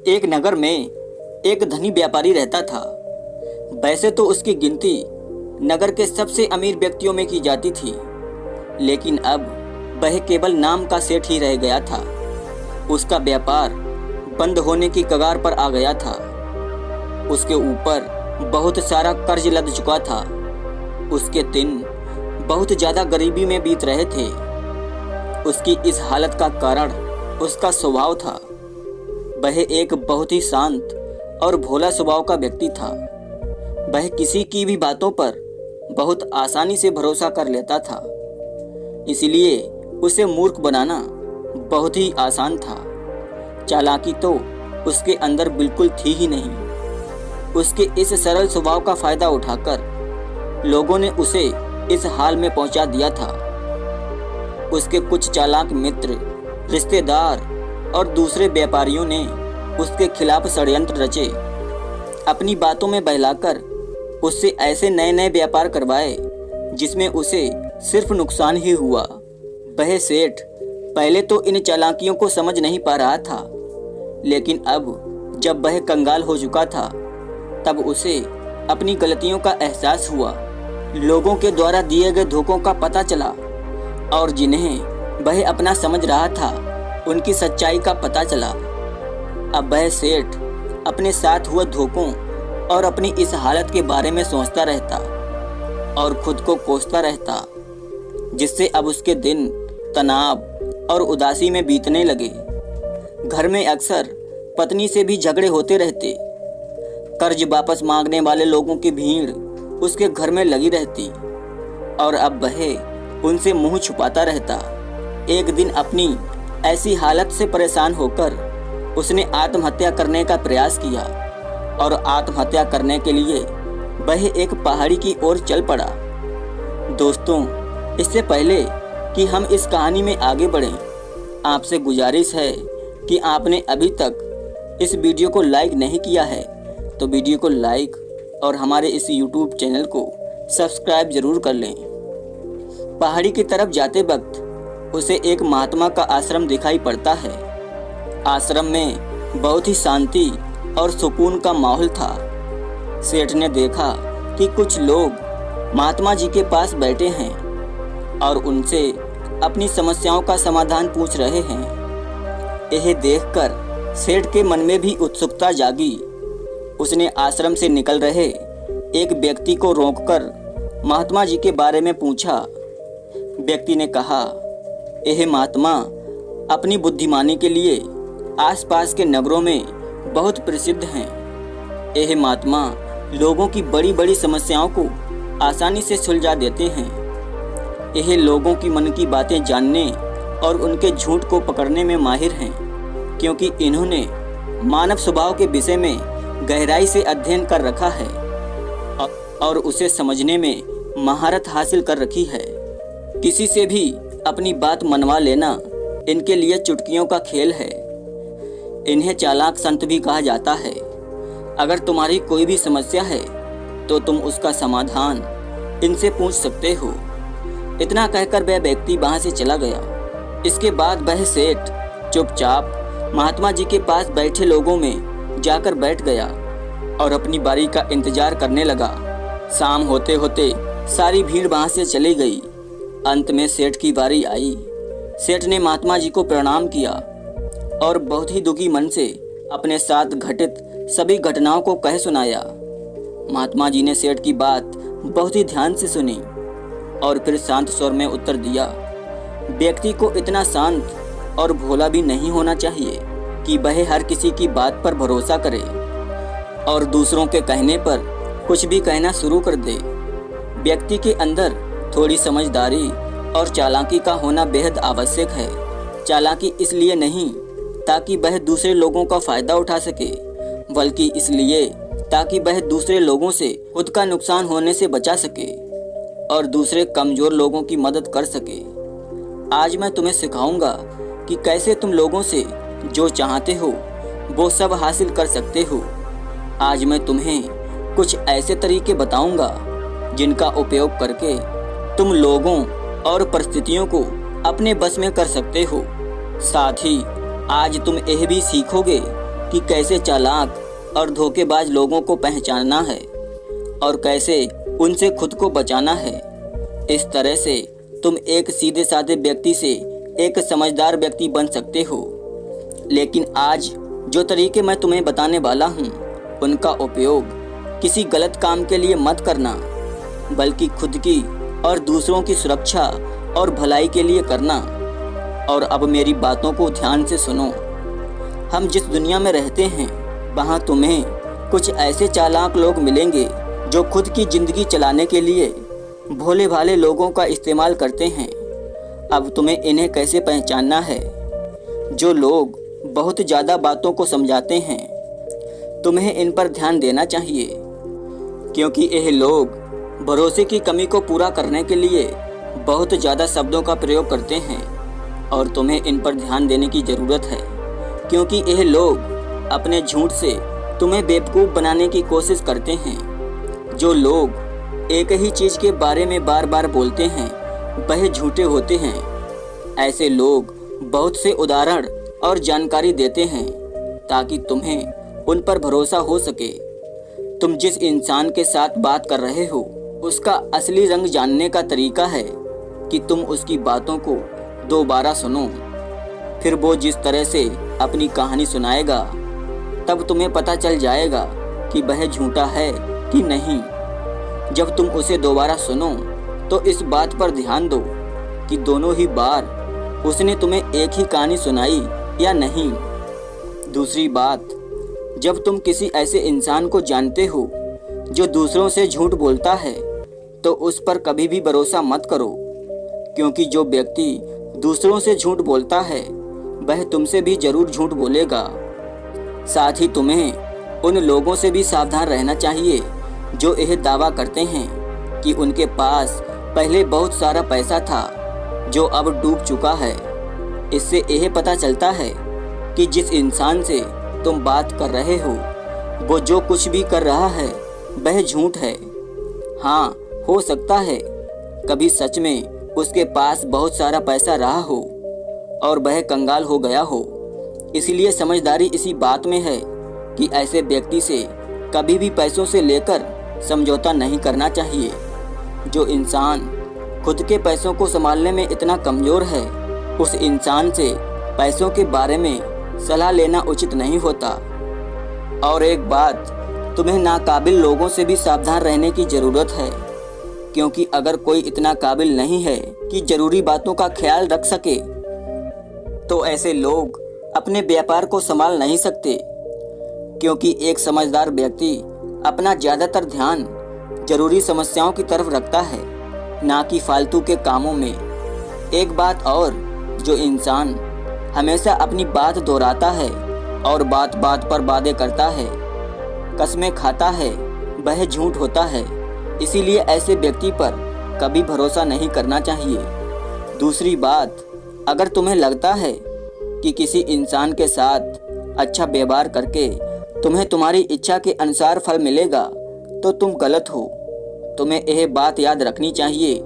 एक नगर में एक धनी व्यापारी रहता था। वैसे तो उसकी गिनती नगर के सबसे अमीर व्यक्तियों में की जाती थी, लेकिन अब वह केवल नाम का सेठ ही रह गया था। उसका व्यापार बंद होने की कगार पर आ गया था। उसके ऊपर बहुत सारा कर्ज लद चुका था। उसके दिन बहुत ज़्यादा गरीबी में बीत रहे थे। उसकी इस हालत का कारण उसका स्वभाव था। वह एक बहुत ही शांत और भोला स्वभाव का व्यक्ति था। वह किसी की भी बातों पर बहुत आसानी से भरोसा कर लेता था, इसलिए उसे मूर्ख बनाना बहुत ही आसान था। चालाकी तो उसके अंदर बिल्कुल थी ही नहीं। उसके इस सरल स्वभाव का फायदा उठाकर लोगों ने उसे इस हाल में पहुंचा दिया था। उसके कुछ चालाक मित्र, रिश्तेदार और दूसरे व्यापारियों ने उसके खिलाफ षड्यंत्र रचे। अपनी बातों में बहलाकर उससे ऐसे नए नए व्यापार करवाए जिसमें उसे सिर्फ नुकसान ही हुआ। वह सेठ पहले तो इन चालाकियों को समझ नहीं पा रहा था, लेकिन अब जब वह कंगाल हो चुका था तब उसे अपनी गलतियों का एहसास हुआ। लोगों के द्वारा दिए गए धोखों का पता चला और जिन्हें वह अपना समझ रहा था उनकी सच्चाई का पता चला। अब वह सेठ अपने साथ हुए धोखों और अपनी इस हालत के बारे में सोचता रहता और खुद को कोसता रहता, जिससे अब उसके दिन तनाव और उदासी में बीतने लगे। घर में अक्सर पत्नी से भी झगड़े होते रहते। कर्ज वापस मांगने वाले लोगों की भीड़ उसके घर में लगी रहती और अब वह उनसे मुंह छुपाता रहता। एक दिन अपनी ऐसी हालत से परेशान होकर उसने आत्महत्या करने का प्रयास किया और आत्महत्या करने के लिए वह एक पहाड़ी की ओर चल पड़ा। दोस्तों, इससे पहले कि हम इस कहानी में आगे बढ़ें, आपसे गुजारिश है कि आपने अभी तक इस वीडियो को लाइक नहीं किया है तो वीडियो को लाइक और हमारे इस YouTube चैनल को सब्सक्राइब जरूर कर लें। पहाड़ी की तरफ जाते वक्त उसे एक महात्मा का आश्रम दिखाई पड़ता है। आश्रम में बहुत ही शांति और सुकून का माहौल था। सेठ ने देखा कि कुछ लोग महात्मा जी के पास बैठे हैं और उनसे अपनी समस्याओं का समाधान पूछ रहे हैं। यह देखकर सेठ के मन में भी उत्सुकता जागी। उसने आश्रम से निकल रहे एक व्यक्ति को रोककर महात्मा जी के बारे में पूछा। व्यक्ति ने कहा, यह महात्मा अपनी बुद्धिमानी के लिए आसपास के नगरों में बहुत प्रसिद्ध हैं। यह महात्मा लोगों की बड़ी बड़ी समस्याओं को आसानी से सुलझा देते हैं। यह लोगों की मन की बातें जानने और उनके झूठ को पकड़ने में माहिर हैं, क्योंकि इन्होंने मानव स्वभाव के विषय में गहराई से अध्ययन कर रखा है और उसे समझने में महारत हासिल कर रखी है। किसी से भी अपनी बात मनवा लेना इनके लिए चुटकियों का खेल है। इन्हें चालाक संत भी कहा जाता है। अगर तुम्हारी कोई भी समस्या है तो तुम उसका समाधान इनसे पूछ सकते हो। इतना कहकर वह व्यक्ति वहां से चला गया। इसके बाद वह सेठ चुपचाप महात्मा जी के पास बैठे लोगों में जाकर बैठ गया और अपनी बारी का इंतजार करने लगा। शाम होते होते सारी भीड़ वहां से चली गई। अंत में सेठ की बारी आई। सेठ ने महात्मा जी को प्रणाम किया और बहुत ही दुखी मन से अपने साथ घटित सभी घटनाओं को कह सुनाया। महात्मा जी ने सेठ की बात बहुत ही ध्यान से सुनी और फिर शांत स्वर में उत्तर दिया। व्यक्ति को इतना शांत और भोला भी नहीं होना चाहिए कि वह हर किसी की बात पर भरोसा करे और दूसरों के कहने पर कुछ भी कहना शुरू कर दे। व्यक्ति के अंदर थोड़ी समझदारी और चालाकी का होना बेहद आवश्यक है। चालाकी इसलिए नहीं ताकि वह दूसरे लोगों का फायदा उठा सके, बल्कि इसलिए ताकि वह दूसरे लोगों से खुद का नुकसान होने से बचा सके और दूसरे कमजोर लोगों की मदद कर सके। आज मैं तुम्हें सिखाऊंगा कि कैसे तुम लोगों से जो चाहते हो वो सब हासिल कर सकते हो। आज मैं तुम्हें कुछ ऐसे तरीके बताऊंगा जिनका उपयोग करके तुम लोगों और परिस्थितियों को अपने बस में कर सकते हो। साथ ही आज तुम यह भी सीखोगे कि कैसे चालाक और धोखेबाज लोगों को पहचानना है और कैसे उनसे खुद को बचाना है। इस तरह से तुम एक सीधे साधे व्यक्ति से एक समझदार व्यक्ति बन सकते हो। लेकिन आज जो तरीके मैं तुम्हें बताने वाला हूँ, उनका उपयोग किसी गलत काम के लिए मत करना, बल्कि खुद की और दूसरों की सुरक्षा और भलाई के लिए करना। और अब मेरी बातों को ध्यान से सुनो। हम जिस दुनिया में रहते हैं, वहाँ तुम्हें कुछ ऐसे चालाक लोग मिलेंगे जो खुद की ज़िंदगी चलाने के लिए भोले भाले लोगों का इस्तेमाल करते हैं। अब तुम्हें इन्हें कैसे पहचानना है? जो लोग बहुत ज़्यादा बातों को समझाते हैं, तुम्हें इन पर ध्यान देना चाहिए, क्योंकि यह लोग भरोसे की कमी को पूरा करने के लिए बहुत ज़्यादा शब्दों का प्रयोग करते हैं। और तुम्हें इन पर ध्यान देने की ज़रूरत है, क्योंकि यह लोग अपने झूठ से तुम्हें बेवकूफ़ बनाने की कोशिश करते हैं। जो लोग एक ही चीज़ के बारे में बार बार बोलते हैं, वह झूठे होते हैं। ऐसे लोग बहुत से उदाहरण और जानकारी देते हैं ताकि तुम्हें उन पर भरोसा हो सके। तुम जिस इंसान के साथ बात कर रहे हो, उसका असली रंग जानने का तरीका है कि तुम उसकी बातों को दोबारा सुनो। फिर वो जिस तरह से अपनी कहानी सुनाएगा, तब तुम्हें पता चल जाएगा कि वह झूठा है कि नहीं। जब तुम उसे दोबारा सुनो तो इस बात पर ध्यान दो कि दोनों ही बार उसने तुम्हें एक ही कहानी सुनाई या नहीं। दूसरी बात, जब तुम किसी ऐसे इंसान को जानते हो जो दूसरों से झूठ बोलता है, तो उस पर कभी भी भरोसा मत करो, क्योंकि जो व्यक्ति दूसरों से झूठ बोलता है, वह तुमसे भी जरूर झूठ बोलेगा। साथ ही तुम्हें उन लोगों से भी सावधान रहना चाहिए जो यह दावा करते हैं कि उनके पास पहले बहुत सारा पैसा था जो अब डूब चुका है। इससे यह पता चलता है कि जिस इंसान से तुम बात कर रहे हो, वो जो कुछ भी कर रहा है वह झूठ है। हाँ, हो सकता है कभी सच में उसके पास बहुत सारा पैसा रहा हो और वह कंगाल हो गया हो। इसलिए समझदारी इसी बात में है कि ऐसे व्यक्ति से कभी भी पैसों से लेकर समझौता नहीं करना चाहिए। जो इंसान खुद के पैसों को संभालने में इतना कमज़ोर है, उस इंसान से पैसों के बारे में सलाह लेना उचित नहीं होता। और एक बात, तुम्हें नाकाबिल लोगों से भी सावधान रहने की ज़रूरत है, क्योंकि अगर कोई इतना काबिल नहीं है कि ज़रूरी बातों का ख्याल रख सके, तो ऐसे लोग अपने व्यापार को संभाल नहीं सकते। क्योंकि एक समझदार व्यक्ति अपना ज़्यादातर ध्यान ज़रूरी समस्याओं की तरफ रखता है, ना कि फालतू के कामों में। एक बात और, जो इंसान हमेशा अपनी बात दोहराता है और बात बात पर वादे करता है, कसमें खाता है, वह झूठ होता है। इसीलिए ऐसे व्यक्ति पर कभी भरोसा नहीं करना चाहिए। दूसरी बात, अगर तुम्हें लगता है कि किसी इंसान के साथ अच्छा व्यवहार करके तुम्हें तुम्हारी इच्छा के अनुसार फल मिलेगा, तो तुम गलत हो। तुम्हें यह बात याद रखनी चाहिए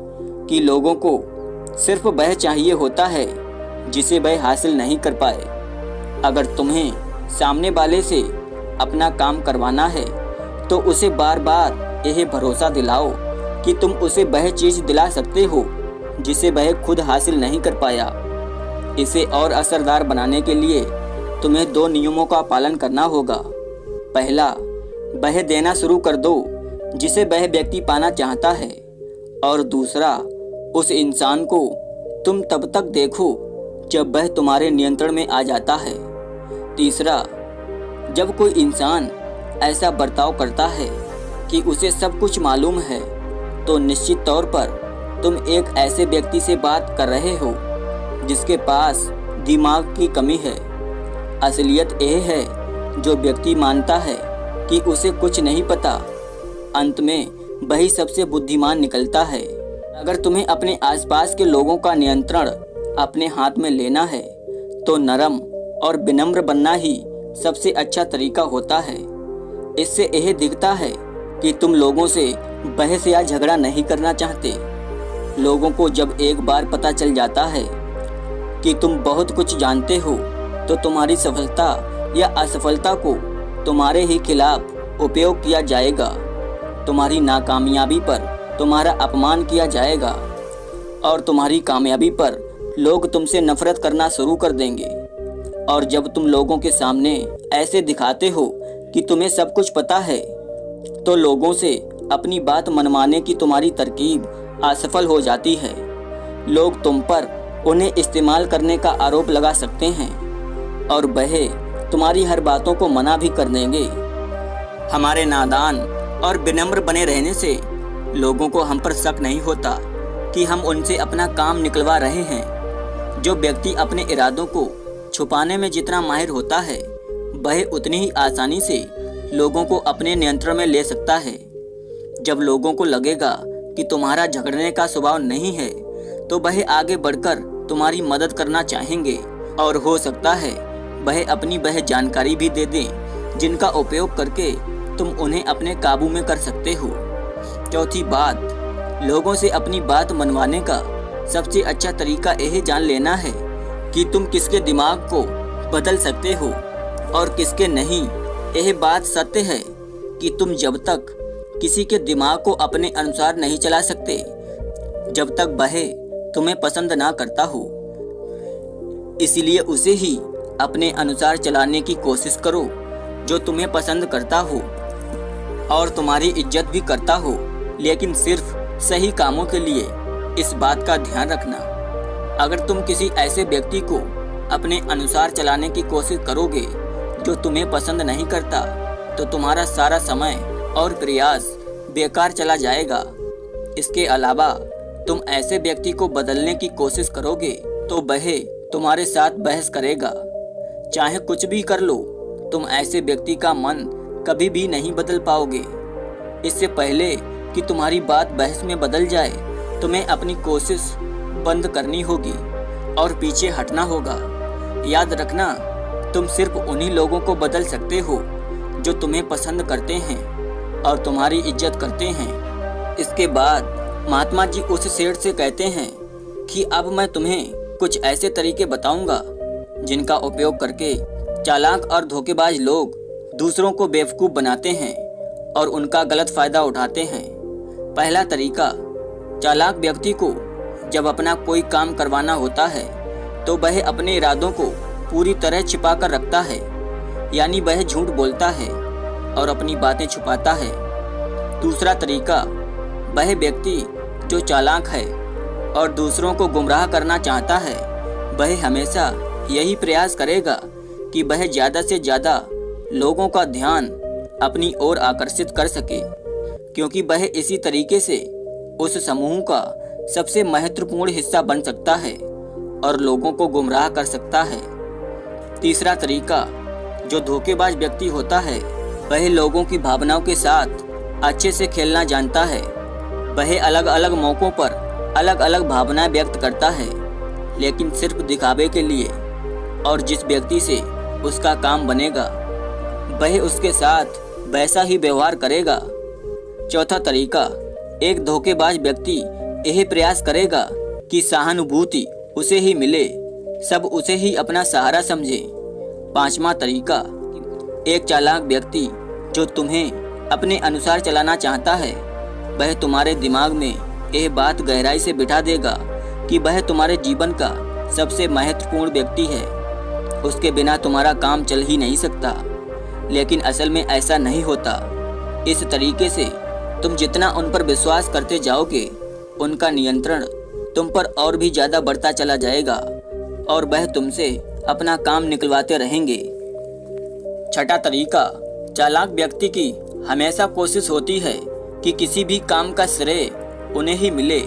कि लोगों को सिर्फ वह चाहिए होता है जिसे वह हासिल नहीं कर पाए। अगर तुम्हें सामने वाले से अपना काम करवाना है, तो उसे बार बार यह भरोसा दिलाओ कि तुम उसे वह चीज़ दिला सकते हो जिसे वह खुद हासिल नहीं कर पाया। इसे और असरदार बनाने के लिए तुम्हें 2 नियमों का पालन करना होगा। पहला, वह देना शुरू कर दो जिसे वह व्यक्ति पाना चाहता है। और दूसरा, उस इंसान को तुम तब तक देखो जब वह तुम्हारे नियंत्रण में आ जाता है। तीसरा, जब कोई इंसान ऐसा बर्ताव करता है कि उसे सब कुछ मालूम है, तो निश्चित तौर पर तुम एक ऐसे व्यक्ति से बात कर रहे हो जिसके पास दिमाग की कमी है। असलियत यह है, जो व्यक्ति मानता है कि उसे कुछ नहीं पता, अंत में वही सबसे बुद्धिमान निकलता है। अगर तुम्हें अपने आसपास के लोगों का नियंत्रण अपने हाथ में लेना है, तो नरम और विनम्र बनना ही सबसे अच्छा तरीका होता है। इससे यह दिखता है कि तुम लोगों से बहस या झगड़ा नहीं करना चाहते। लोगों को जब एक बार पता चल जाता है कि तुम बहुत कुछ जानते हो, तो तुम्हारी सफलता या असफलता को तुम्हारे ही खिलाफ उपयोग किया जाएगा। तुम्हारी नाकामयाबी पर तुम्हारा अपमान किया जाएगा और तुम्हारी कामयाबी पर लोग तुमसे नफरत करना शुरू कर देंगे। और जब तुम लोगों के सामने ऐसे दिखाते हो कि तुम्हें सब कुछ पता है, तो लोगों से अपनी बात मनवाने की तुम्हारी तरकीब असफल हो जाती है। लोग तुम पर उन्हें इस्तेमाल करने का आरोप लगा सकते हैं और वह तुम्हारी हर बातों को मना भी कर देंगे। हमारे नादान और विनम्र बने रहने से लोगों को हम पर शक नहीं होता कि हम उनसे अपना काम निकलवा रहे हैं। जो व्यक्ति अपने इरादों को छुपाने में जितना माहिर होता है, वह उतनी ही आसानी से लोगों को अपने नियंत्रण में ले सकता है। जब लोगों को लगेगा कि तुम्हारा झगड़ने का स्वभाव नहीं है, तो वह आगे बढ़कर तुम्हारी मदद करना चाहेंगे और हो सकता है वह अपनी वह जानकारी भी दे दें जिनका उपयोग करके तुम उन्हें अपने काबू में कर सकते हो। चौथी बात, लोगों से अपनी बात मनवाने का सबसे अच्छा तरीका यह जान लेना है कि तुम किसके दिमाग को बदल सकते हो और किसके नहीं। यह बात सत्य है कि तुम जब तक किसी के दिमाग को अपने अनुसार नहीं चला सकते, जब तक वह तुम्हें पसंद ना करता हो। इसलिए उसे ही अपने अनुसार चलाने की कोशिश करो जो तुम्हें पसंद करता हो और तुम्हारी इज्जत भी करता हो, लेकिन सिर्फ सही कामों के लिए। इस बात का ध्यान रखना, अगर तुम किसी ऐसे व्यक्ति को अपने अनुसार चलाने की कोशिश करोगे जो तुम्हें पसंद नहीं करता, तो तुम्हारा सारा समय और प्रयास बेकार चला जाएगा। इसके अलावा तुम ऐसे व्यक्ति को बदलने की कोशिश करोगे तो वह तुम्हारे साथ बहस करेगा। चाहे कुछ भी कर लो, तुम ऐसे व्यक्ति का मन कभी भी नहीं बदल पाओगे। इससे पहले कि तुम्हारी बात बहस में बदल जाए, तुम्हें अपनी कोशिश बंद करनी होगी और पीछे हटना होगा। याद रखना, तुम सिर्फ उन्हीं लोगों को बदल सकते हो जो तुम्हें पसंद करते हैं और तुम्हारी इज्जत करते हैं। इसके बाद महात्मा जी उस सेठ से कहते हैं कि अब मैं तुम्हें कुछ ऐसे तरीके बताऊंगा जिनका उपयोग करके चालाक और धोखेबाज लोग दूसरों को बेवकूफ़ बनाते हैं और उनका गलत फ़ायदा उठाते हैं। पहला तरीका, चालाक व्यक्ति को जब अपना कोई काम करवाना होता है तो वह अपने इरादों को पूरी तरह छिपा कर रखता है, यानी वह झूठ बोलता है और अपनी बातें छुपाता है। दूसरा तरीका, वह व्यक्ति जो चालाक है और दूसरों को गुमराह करना चाहता है, वह हमेशा यही प्रयास करेगा कि वह ज़्यादा से ज़्यादा लोगों का ध्यान अपनी ओर आकर्षित कर सके, क्योंकि वह इसी तरीके से उस समूह का सबसे महत्वपूर्ण हिस्सा बन सकता है और लोगों को गुमराह कर सकता है। तीसरा तरीका, जो धोखेबाज व्यक्ति होता है, वह लोगों की भावनाओं के साथ अच्छे से खेलना जानता है। वह अलग अलग मौक़ों पर अलग अलग भावनाएं व्यक्त करता है, लेकिन सिर्फ दिखावे के लिए, और जिस व्यक्ति से उसका काम बनेगा वह उसके साथ वैसा ही व्यवहार करेगा। चौथा तरीका, एक धोखेबाज व्यक्ति यही प्रयास करेगा कि सहानुभूति उसे ही मिले, सब उसे ही अपना सहारा समझे। पांचवा तरीका, एक चालाक व्यक्ति जो तुम्हें अपने अनुसार चलाना चाहता है, वह तुम्हारे दिमाग में यह बात गहराई से बिठा देगा कि वह तुम्हारे जीवन का सबसे महत्वपूर्ण व्यक्ति है, उसके बिना तुम्हारा काम चल ही नहीं सकता। लेकिन असल में ऐसा नहीं होता। इस तरीके से तुम जितना उन पर विश्वास करते जाओगे, उनका नियंत्रण तुम पर और भी ज़्यादा बढ़ता चला जाएगा और वह तुमसे अपना काम निकलवाते रहेंगे। छठा तरीका, चालाक व्यक्ति की हमेशा कोशिश होती है कि किसी भी काम का श्रेय उन्हें ही मिले।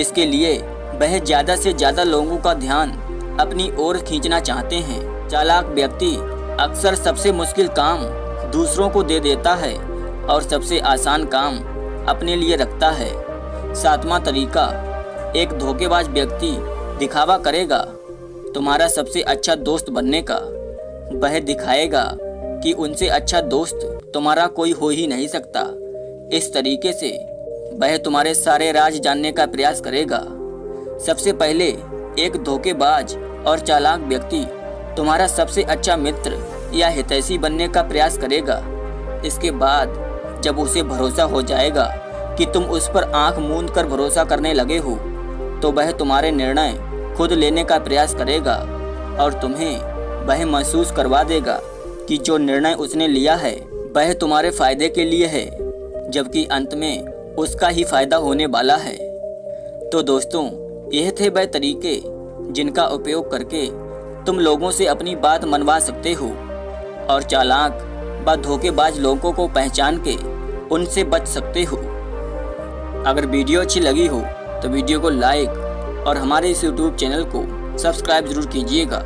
इसके लिए वह ज़्यादा से ज़्यादा लोगों का ध्यान अपनी ओर खींचना चाहते हैं। चालाक व्यक्ति अक्सर सबसे मुश्किल काम दूसरों को दे देता है और सबसे आसान काम अपने लिए रखता है। सातवां तरीका, एक धोखेबाज व्यक्ति दिखावा करेगा तुम्हारा सबसे अच्छा दोस्त बनने का। वह दिखाएगा कि उनसे अच्छा दोस्त तुम्हारा कोई हो ही नहीं सकता। इस तरीके से वह तुम्हारे सारे राज जानने का प्रयास करेगा। सबसे पहले एक धोखेबाज और चालाक व्यक्ति तुम्हारा सबसे अच्छा मित्र या हितैषी बनने का प्रयास करेगा। इसके बाद जब उसे भरोसा हो जाएगा कि तुम उस पर आंख मूंद कर भरोसा करने लगे हो, तो वह तुम्हारे निर्णय खुद लेने का प्रयास करेगा और तुम्हें वह महसूस करवा देगा कि जो निर्णय उसने लिया है वह तुम्हारे फायदे के लिए है, जबकि अंत में उसका ही फायदा होने वाला है। तो दोस्तों, यह थे वह तरीके जिनका उपयोग करके तुम लोगों से अपनी बात मनवा सकते हो और चालाक व धोखेबाज लोगों को पहचान के उनसे बच सकते हो। अगर वीडियो अच्छी लगी हो तो वीडियो को लाइक और हमारे इस YouTube चैनल को सब्सक्राइब जरूर कीजिएगा।